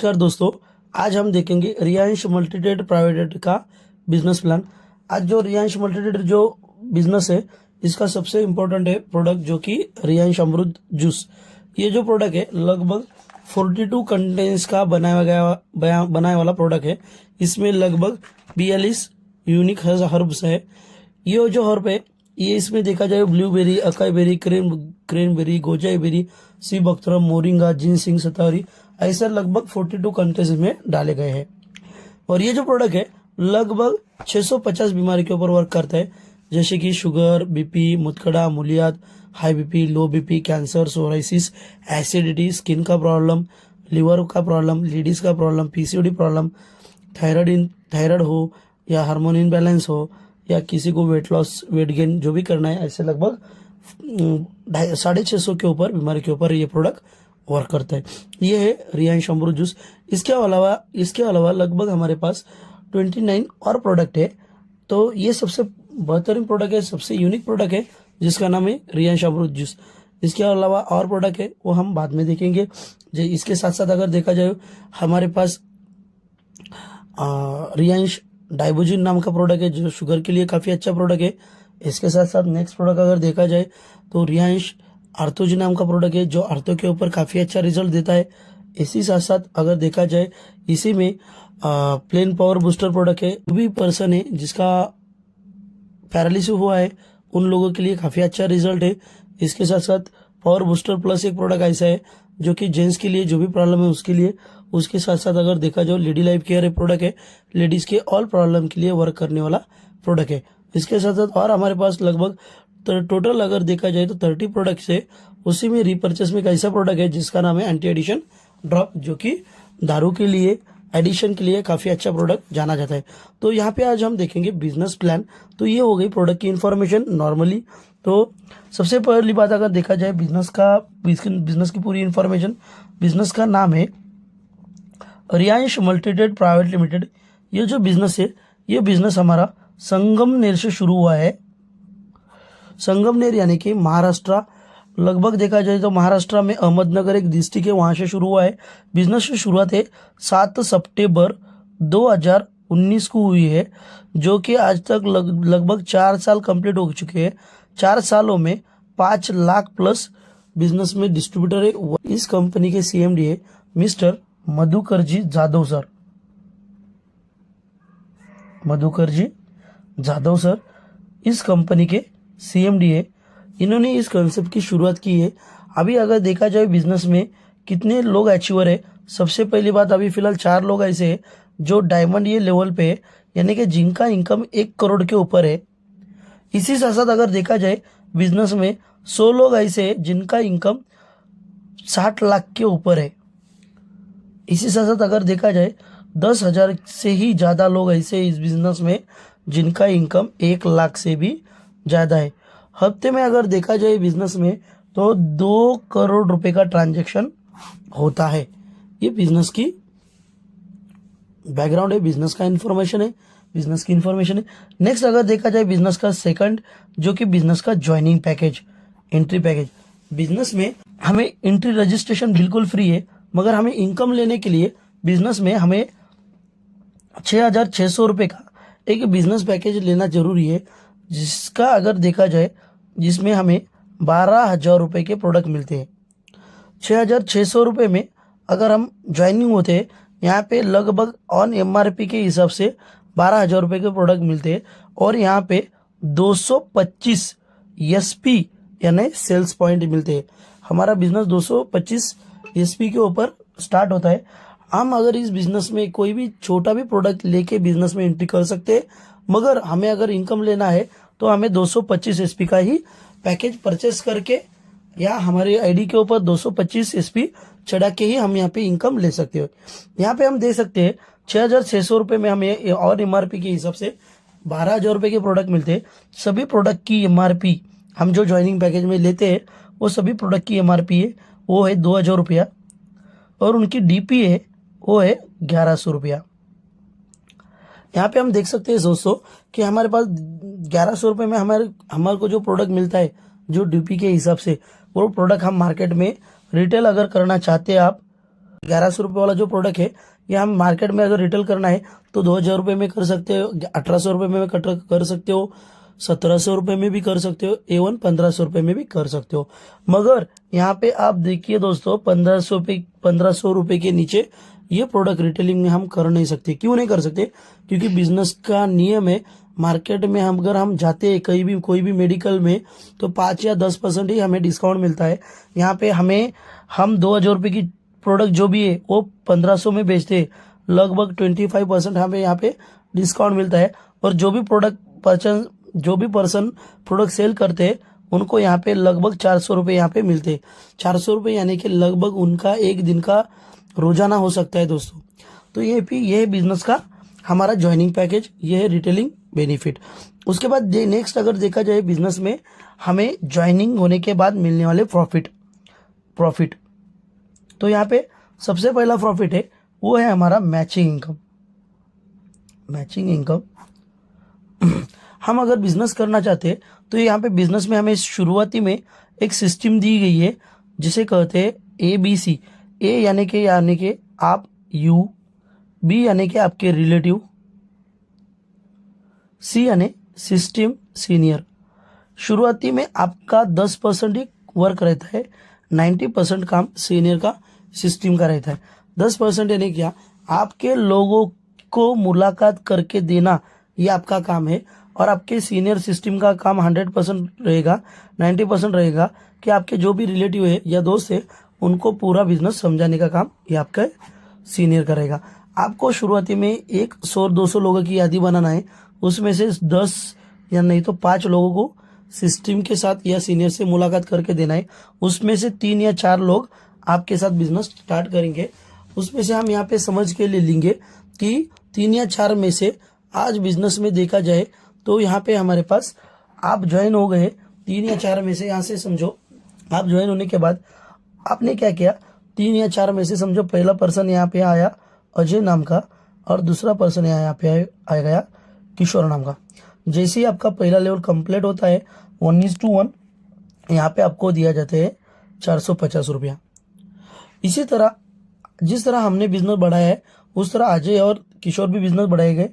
नमस्कार दोस्तों, आज हम देखेंगे रियांश मल्टीट्रेड प्राइवेट का बिजनेस प्लान। आज जो रियांश मल्टीट्रेड जो बिजनेस है, इसका सबसे इम्पोर्टेंट है प्रोडक्ट जो कि रियांश अमृत जूस। ये जो प्रोडक्ट है लगभग 42 कंटेंट्स का बनाया वाला प्रोडक्ट है। इसमें लगभग 42 यूनिक हर्ब्स है। ये जो हर्ब है ये इसमें देखा जाए blueberry, acai berry, cranberry, goji berry, sea buckthorn, moringa, ginseng, सतारी, ऐसे लगभग 42 कंटेंट्स में डाले गए हैं। और ये जो प्रोडक्ट है लगभग 650 बीमारी के ऊपर वर्क करता है, जैसे कि शुगर, बीपी, मुतखड़ा, मूलियात, high BP, low BP, cancer, psoriasis, acidity, skin का प्रॉब्लम, लिवर का प्रॉब्लम, लेडीज का प्रॉब्लम, पीसीओडी प्रॉब्लम, थायराइड हो या हार्मोन इनबैलेंस हो या किसी को वेट लॉस, वेट गेन जो भी करना है, ऐसे लगभग 650 के ऊपर बीमारी के ऊपर ये प्रोडक्ट वर्क करता है। ये है रियांश अमृत जूस। इसके अलावा लगभग हमारे पास 29 और प्रोडक्ट है। तो ये सबसे बेहतरीन प्रोडक्ट है, सबसे यूनिक प्रोडक्ट है, जिसका नाम है रियांश अमृत जूस। इसके अलावा और प्रोडक्ट है वो हम बाद में देखेंगे। इसके साथ साथ अगर देखा जाए हमारे पास रियांश डाइबोजिन नाम का प्रोडक्ट है, जो शुगर के लिए काफ़ी अच्छा प्रोडक्ट है। इसके साथ साथ नेक्स्ट प्रोडक्ट अगर देखा जाए तो रियांश आर्थोजी नाम का प्रोडक्ट है, जो आर्थो के ऊपर काफ़ी अच्छा रिजल्ट देता है। इसी साथ साथ अगर देखा जाए इसी में प्लेन पावर बूस्टर प्रोडक्ट है। जो भी पर्सन है जिसका पैरालिसिस हुआ है उन लोगों के लिए काफ़ी अच्छा रिजल्ट है। इसके साथ साथ पावर बूस्टर प्लस एक प्रोडक्ट ऐसा है जो कि जेंट्स के लिए जो भी प्रॉब्लम है उसके लिए। उसके साथ साथ अगर देखा जाए लेडी लाइफ केयर प्रोडक्ट है, लेडीज़ के ऑल प्रॉब्लम के लिए वर्क करने वाला प्रोडक्ट है। इसके साथ साथ और हमारे पास लगभग टोटल अगर देखा जाए तो 30 प्रोडक्ट्स है। उसी में रिपर्चेस में एक ऐसा प्रोडक्ट है जिसका नाम है एंटी एडिशन ड्रॉप, जो कि दारू के लिए एडिशन के लिए काफ़ी अच्छा प्रोडक्ट जाना जाता है। तो यहाँ पे आज हम देखेंगे बिजनेस प्लान। तो ये हो गई प्रोडक्ट की इन्फॉर्मेशन नॉर्मली। तो सबसे पहली बात अगर देखा जाए बिजनेस की पूरी इन्फॉर्मेशन। बिजनेस का नाम है रियांश मल्टीट्रेड प्राइवेट लिमिटेड। ये जो बिजनेस है ये बिजनेस हमारा संगमनेर से शुरू हुआ है। संगमनेर यानी कि महाराष्ट्र। लगभग देखा जाए तो महाराष्ट्र में अहमदनगर एक डिस्ट्रिक्ट है, वहाँ से शुरू हुआ है। बिजनेस की शुरुआत है 7 सितंबर 2019 को हुई है, जो कि आज तक लगभग 4 साल कंप्लीट हो चुके हैं। 4 सालों में 5 लाख प्लस बिजनेस में डिस्ट्रीब्यूटर है। इस कंपनी के सीएमडी है mister Madhukarji Jadhav sir. Madhukarji Jadhav sir इस कंपनी के सीएमडी है। इन्होंने इस कंसेप्ट की शुरुआत की है। अभी अगर देखा जाए बिजनेस में कितने लोग अचीवर है, सबसे पहली बात अभी फिलहाल 4 लोग ऐसे हैं जो डायमंड ये लेवल पे है, यानी कि जिनका इनकम 1 करोड़ के ऊपर है। इसी साथ साथ अगर देखा जाए बिजनेस में 100 लोग ऐसे हैं जिनका इनकम 60 लाख के ऊपर है। इसी साथ साथ अगर देखा जाए 10,000 से ही ज़्यादा लोग ऐसे इस बिजनेस में जिनका इनकम 1 लाख से भी ज़्यादा है। हफ्ते में अगर देखा जाए बिजनेस में तो 2 करोड़ रुपए का ट्रांजैक्शन होता है। ये बिजनेस की बैकग्राउंड है, बिजनेस का इन्फॉर्मेशन है, बिजनेस की इन्फॉर्मेशन है। नेक्स्ट अगर देखा जाए बिजनेस का सेकंड, जो कि बिजनेस का joining package, entry package. Business में हमें एंट्री रजिस्ट्रेशन बिल्कुल फ्री है, मगर हमें इनकम लेने के लिए बिजनेस में हमें 6,600 रुपये का एक बिजनेस पैकेज लेना जरूरी है, जिसका अगर देखा जाए जिसमें हमें 12,000 रुपये के प्रोडक्ट मिलते हैं। 6,600 रुपये में अगर हम ज्वाइनिंग होते हैं, यहाँ पे लगभग ऑन एमआरपी के हिसाब से 12,000 रुपये के प्रोडक्ट मिलते हैं। और यहाँ पे 225 एसपी यानी सेल्स पॉइंट मिलते हैं। हमारा बिजनेस 225 एसपी के ऊपर स्टार्ट होता है। हम अगर इस बिजनेस में कोई भी छोटा भी प्रोडक्ट लेके बिजनेस में एंट्री कर सकते हैं, मगर हमें अगर इनकम लेना है तो हमें 225 एसपी का ही पैकेज परचेस करके या हमारे आईडी के ऊपर 225 एसपी चढ़ा के ही हम यहाँ पे इनकम ले सकते हो। यहाँ पे हम दे सकते हैं 6,600 रुपये में हमें और एमआरपी के हिसाब से 12,000 रुपये के प्रोडक्ट मिलते हैं। सभी प्रोडक्ट की एमआरपी हम जो ज्वाइनिंग पैकेज में लेते हैं वो सभी प्रोडक्ट की एमआरपी है वो है 2,000 रुपया, और उनकी डीपी है वो है 1,100 रुपया। यहाँ पे हम देख सकते हैं दोस्तों कि हमारे पास 1,100 रुपये में हमारे को जो प्रोडक्ट मिलता है जो डीपी के हिसाब से, वो प्रोडक्ट हम मार्केट में रिटेल अगर करना चाहते हैं आप 1100 रुपये वाला जो प्रोडक्ट है ये हम मार्केट में अगर रिटेल करना है तो 2000 रुपये में कर सकते हो, 1800 रुपये में कर सकते हो, 1700 रुपये में भी कर सकते हो, एवन 1500 रुपये में भी कर सकते हो। मगर यहाँ पे आप देखिए दोस्तों 1500 रुपये के नीचे ये प्रोडक्ट रिटेलिंग में हम कर नहीं सकते। क्यों नहीं कर सकते? क्योंकि बिजनेस का नियम है, मार्केट में हम अगर हम जाते हैं कहीं भी कोई भी मेडिकल में तो 5 या 10% ही हमें डिस्काउंट मिलता है। यहाँ पे हम 2000 रुपये की प्रोडक्ट जो भी है वो 1500 में बेचते हैं, लगभग 25% हमें यहाँ पे डिस्काउंट मिलता है। और जो भी पर्सन प्रोडक्ट सेल करते हैं उनको यहाँ पे लगभग 400 रुपये यहाँ पे मिलते हैं। 400 रुपये यानी कि लगभग उनका एक दिन का रोजाना हो सकता है दोस्तों। तो ये है बिजनेस का हमारा ज्वाइनिंग पैकेज, ये है रिटेलिंग बेनिफिट। उसके बाद नेक्स्ट अगर देखा जाए बिजनेस में हमें ज्वाइनिंग होने के बाद मिलने वाले प्रॉफिट, तो यहाँ पे सबसे पहला प्रॉफिट है वो है हमारा मैचिंग इनकम। हम अगर बिजनेस करना चाहते हैं तो यहाँ पे बिजनेस में हमें शुरुआती में एक सिस्टम दी गई है जिसे कहते हैं ABC। ए यानी कि आप, यू, बी यानी कि आपके रिलेटिव, सी यानी सिस्टम सीनियर। शुरुआती में आपका 10% ही वर्क रहता है, 90% काम सीनियर का सिस्टम का रहता है। 10% यानी क्या? आपके लोगों को मुलाकात करके देना ये आपका काम है, और आपके सीनियर सिस्टम का काम 100% रहेगा, 90% रहेगा कि आपके जो भी रिलेटिव है या दोस्त है उनको पूरा बिजनेस समझाने का काम ये आपका सीनियर करेगा। आपको शुरुआती में 100-200 लोगों की यादी बनाना है, उसमें से 10 या नहीं तो 5 लोगों को सिस्टम के साथ या सीनियर से मुलाकात करके देना है। उसमें से 3 या 4 लोग आपके साथ बिजनेस स्टार्ट करेंगे। उसमें से हम यहाँ पे समझ के ले लेंगे कि 3 या 4 में से आज बिजनेस में देखा जाए तो यहाँ पे हमारे पास आप ज्वाइन हो गए 3 या 4 में से। यहाँ से समझो आप ज्वाइन होने के बाद आपने क्या किया, 3 या 4 में से समझो पहला पर्सन यहाँ पे आया अजय नाम का, और दूसरा पर्सन यहाँ पे आ गया किशोर नाम का। जैसे ही आपका पहला लेवल कंप्लीट होता है 1:1 यहाँ पे आपको दिया जाते हैं 450 रुपया। इसी तरह जिस तरह हमने बिजनेस बढ़ाया है उस तरह अजय और किशोर भी बिजनेस बढ़ाए गए।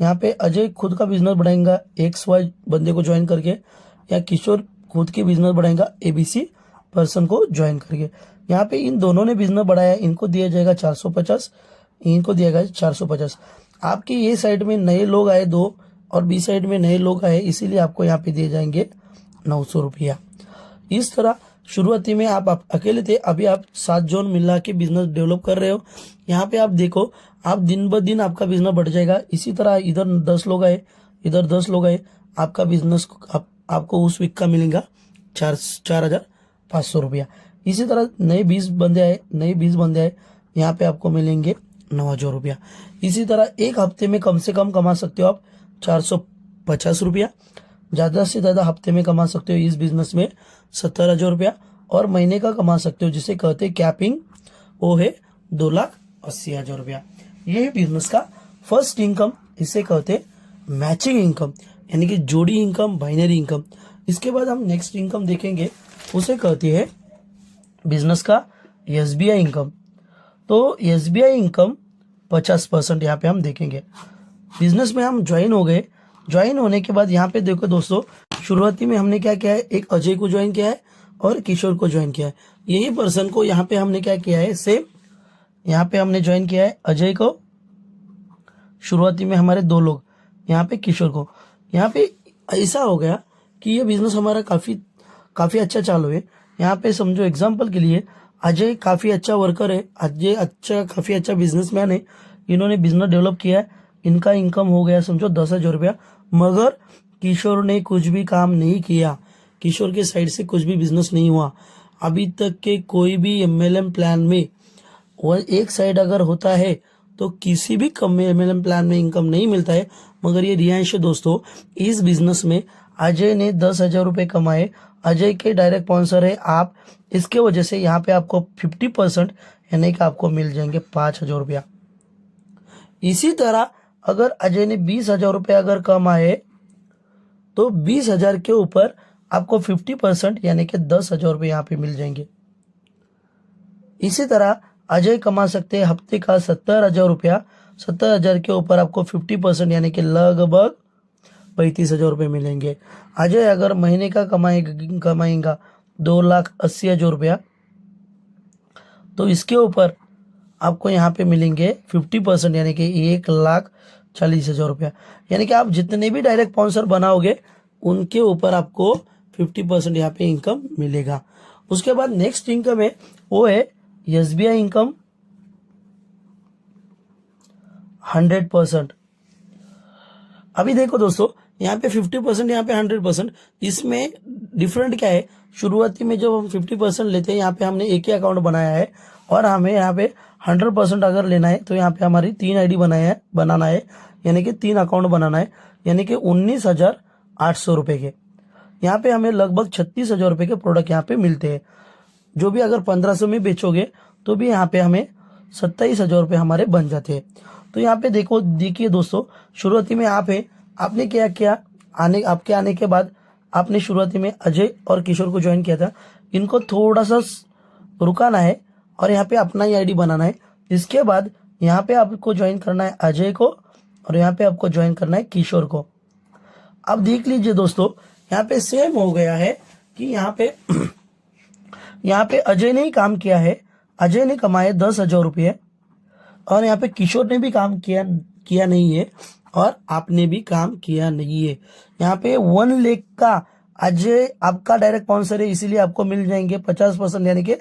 यहाँ पे अजय खुद का बिजनेस बढ़ाएगा XY बंदे को ज्वाइन करके, या किशोर खुद की बिजनेस बढ़ाएगा ABC पर्सन को ज्वाइन करके। यहाँ पे इन दोनों ने बिजनेस बढ़ाया, इनको दिया जाएगा 450, इनको दिया जाएगा 450। आपकी ये साइड में नए लोग आए 2 और B साइड में नए लोग आए, इसीलिए आपको यहाँ पे दिए जाएंगे 900 रुपया। इस तरह शुरुआती में आप अकेले थे, अभी आप 7 जोन मिला के बिजनेस डेवलप कर रहे हो। यहाँ पे आप देखो आप दिन ब दिन आपका बिजनेस बढ़ जाएगा। इसी तरह इधर 10 लोग आए, इधर 10 लोग आए, आपका बिजनेस आपको उस वीक का मिलेगा 4,500 रुपया। इसी तरह नए 20 बंदे आए, यहाँ पे आपको मिलेंगे 9,000 रुपया। इसी तरह एक हफ्ते में कम से कम कमा सकते हो आप 450 रुपया, ज़्यादा से ज़्यादा हफ्ते में कमा सकते हो इस बिजनेस में 70,000 रुपया, और महीने का कमा सकते हो जिसे कहते हैं कैपिंग, वो है 2,80,000 रुपया। ये है बिजनेस का फर्स्ट इनकम, इसे कहते हैं मैचिंग इनकम यानी कि जोड़ी इनकम, बाइनरी इनकम। इसके बाद हम नेक्स्ट इनकम देखेंगे, उसे कहते हैं बिजनेस का SBI इनकम। तो SBI इनकम 50% यहाँ पे हम देखेंगे। बिजनेस में हम ज्वाइन हो गए, ज्वाइन होने के बाद यहाँ पे देखो दोस्तों शुरुआती में हमने क्या किया है, एक अजय को ज्वाइन किया है और किशोर को ज्वाइन किया है। यही पर्सन को यहाँ पे हमने क्या किया है, सेम यहाँ पे हमने ज्वाइन किया है अजय को, शुरुआती में हमारे 2 लोग, यहाँ पे किशोर को। यहाँ पे ऐसा हो गया कि ये बिजनेस हमारा काफी अच्छा चालू है। यहाँ पे समझो एग्जाम्पल के लिए अजय काफी अच्छा वर्कर है, अजय काफी अच्छा बिजनेसमैन है, इन्होंने बिजनेस डेवलप किया है, इनका इनकम हो गया समझो 10,000 रुपया। मगर किशोर ने कुछ भी काम नहीं किया, किशोर के साइड से कुछ भी बिजनेस नहीं हुआ। अभी तक के कोई भी MLM प्लान में वो एक साइड अगर होता है तो किसी भी MLM प्लान में इनकम नहीं मिलता है। मगर ये रियांश दोस्तों इस बिजनेस में अजय ने 10,000 रुपये कमाए, अजय के डायरेक्ट स्पॉन्सर है आप, इसके वजह से यहाँ पे आपको 50% यानी कि आपको मिल जाएंगे 5,000 रुपया। इसी तरह अगर अजय ने 20,000 रुपये अगर कमाए तो 20,000 के ऊपर आपको 50% यानी कि 10,000 रुपये यहाँ पे मिल जाएंगे। इसी तरह अजय कमा सकते हैं हफ्ते का 70,000 रुपया। 70,000 के ऊपर आपको 50% यानी कि लगभग 35,000 रुपये मिलेंगे। अजय अगर महीने का कमाएगा 2,80,000 रुपया, तो इसके ऊपर आपको यहाँ पे मिलेंगे 50% यानी कि 1,40,000 रुपया। यानी कि आप जितने भी डायरेक्ट स्पॉन्सर बनाओगे उनके ऊपर आपको 50% यहाँ पे इनकम मिलेगा। उसके बाद नेक्स्ट इनकम है वो है SBI इनकम 100%। अभी देखो दोस्तों, यहाँ पे 50%, यहाँ पे 100%, इसमें डिफरेंट क्या है? शुरुआती में जब हम 50% लेते हैं, यहाँ पे हमने एक ही अकाउंट बनाया है, और हमें यहाँ पे 100% अगर लेना है तो यहाँ पे हमारी 3 ID बनाना है, यानी कि 3 अकाउंट बनाना है, यानी कि 19,800 रुपये के। यहाँ पे हमें लगभग 36,000 रुपये के प्रोडक्ट यहाँ पे मिलते हैं। जो भी अगर 1500 में बेचोगे तो भी यहाँ पे हमें 27,000 रुपये हमारे बन जाते हैं। तो यहाँ पे देखिए दोस्तों, शुरुआती में आपने क्या किया, आपके आने के बाद आपने शुरुआती में अजय और किशोर को ज्वाइन किया था। इनको थोड़ा सा रुकाना है और यहाँ पे अपना ही ID बनाना है। इसके बाद यहाँ पे आपको ज्वाइन करना है अजय को, और यहाँ पे आपको ज्वाइन करना है किशोर को। अब देख लीजिए दोस्तों, यहाँ पे सेम हो गया है कि यहाँ पे अजय ने ही काम किया है। अजय ने कमाए 10,000 रुपये, और यहाँ पे किशोर ने भी काम किया नहीं है, और आपने भी काम किया नहीं है। यहाँ पे 1 लाख का अजय आपका डायरेक्ट स्पॉन्सर है, इसीलिए आपको मिल जाएंगे 50% यानी कि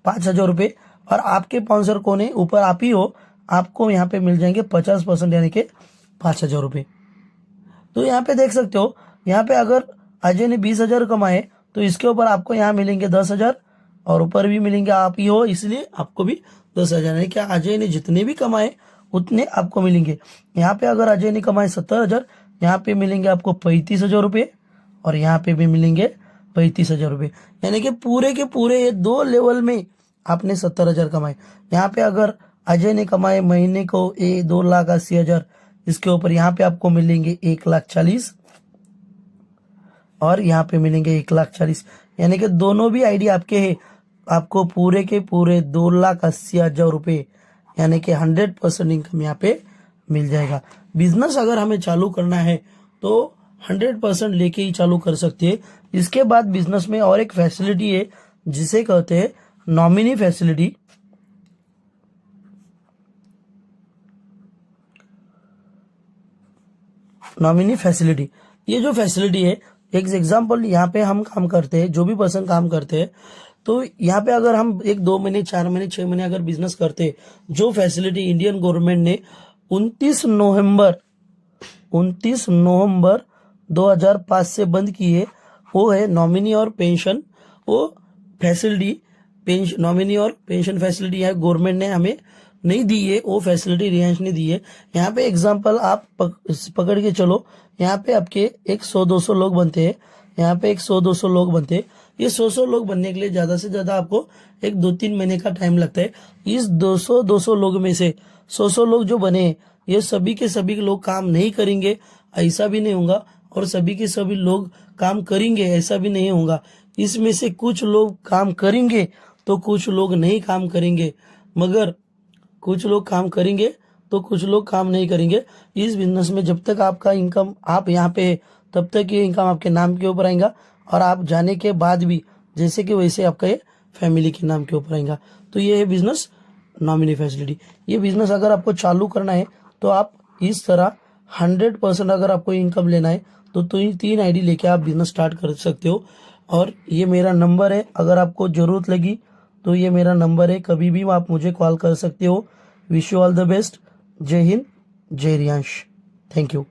5,000 रुपये, और आपके स्पॉन्सर कौन है? ऊपर आप ही हो, आपको यहाँ पे मिल जाएंगे 50% यानी कि 5,000 रुपये। तो यहाँ पे देख सकते हो, यहाँ पे अगर अजय ने 20,000 कमाए तो इसके ऊपर आपको यहाँ मिलेंगे 10,000, और ऊपर भी मिलेंगे आप ही हो, इसलिए आपको भी 10,000, यानी कि अजय ने जितने भी कमाए उतने आपको मिलेंगे। यहाँ पे अगर अजय ने कमाए 70,000, यहाँ पे मिलेंगे आपको 35,000 रुपये, और यहाँ पे भी मिलेंगे 35,000 रुपये, यानी कि पूरे के पूरे ये 2 लेवल में आपने 70,000 कमाए। यहाँ पे अगर अजय ने कमाए महीने को 2,80,000, इसके ऊपर यहाँ पे आपको मिलेंगे 1,40,000, और यहाँ पे मिलेंगे 1,40,000, यानी कि दोनों भी ID आपके हैं। आपको पूरे के पूरे 2,80,000 रुपये, यानी कि 100% इनकम यहाँ पे मिल जाएगा। बिजनेस अगर हमें चालू करना है तो 100% लेके ही चालू कर सकते हैं। इसके बाद बिजनेस में और एक फैसिलिटी है जिसे कहते हैं नॉमिनी फैसिलिटी। नॉमिनी फैसिलिटी, ये जो फैसिलिटी है, एक एग्जांपल यहाँ पे हम काम करते हैं, जो भी पर्सन काम करते हैं, तो यहाँ पे अगर हम 1-2 महीने 4 महीने 6 महीने अगर बिजनेस करते हैं, जो फैसिलिटी इंडियन गवर्नमेंट ने 29 नवंबर 2005 से बंद की है, वो है नॉमिनी और पेंशन। वो फैसिलिटी नॉमिनी और पेंशन फैसिलिटी है गवर्नमेंट ने हमें नहीं दी है, वो फैसिलिटी रिलायंस ने दी है। यहाँ पे एग्जांपल आप पकड़ के चलो, यहाँ पे आपके 100-200 लोग बनते हैं, यहाँ पे 100-200 लोग बनते हैं। ये 100 लोग बनने के लिए ज्यादा से ज्यादा आपको 1-2-3 महीने का टाइम लगता है। इस 200 लोग में से 100 लोग जो बने, ये सभी के सभी लोग काम नहीं करेंगे, ऐसा भी नहीं होगा, और सभी के सभी लोग काम करेंगे, ऐसा भी नहीं होगा। इसमें से कुछ लोग काम करेंगे तो कुछ लोग नहीं काम करेंगे, मगर कुछ लोग काम करेंगे तो कुछ लोग काम नहीं करेंगे। इस बिजनेस में जब तक आपका इनकम आप यहाँ पे है, तब तक ये इनकम आपके नाम के ऊपर आएगा, और आप जाने के बाद भी जैसे कि वैसे आपका ये फैमिली के नाम के ऊपर आएगा। तो ये है बिजनेस नॉमिनी फैसिलिटी। ये बिजनेस अगर आपको चालू करना है तो आप इस तरह 100% अगर आपको इनकम लेना है तो 3 ID लेके आप बिजनेस स्टार्ट कर सकते हो। और ये मेरा नंबर है, अगर आपको जरूरत लगी तो ये मेरा नंबर है, कभी भी आप मुझे कॉल कर सकते हो। Wish you all the best. जय हिंद, जय रियांश। Thank you.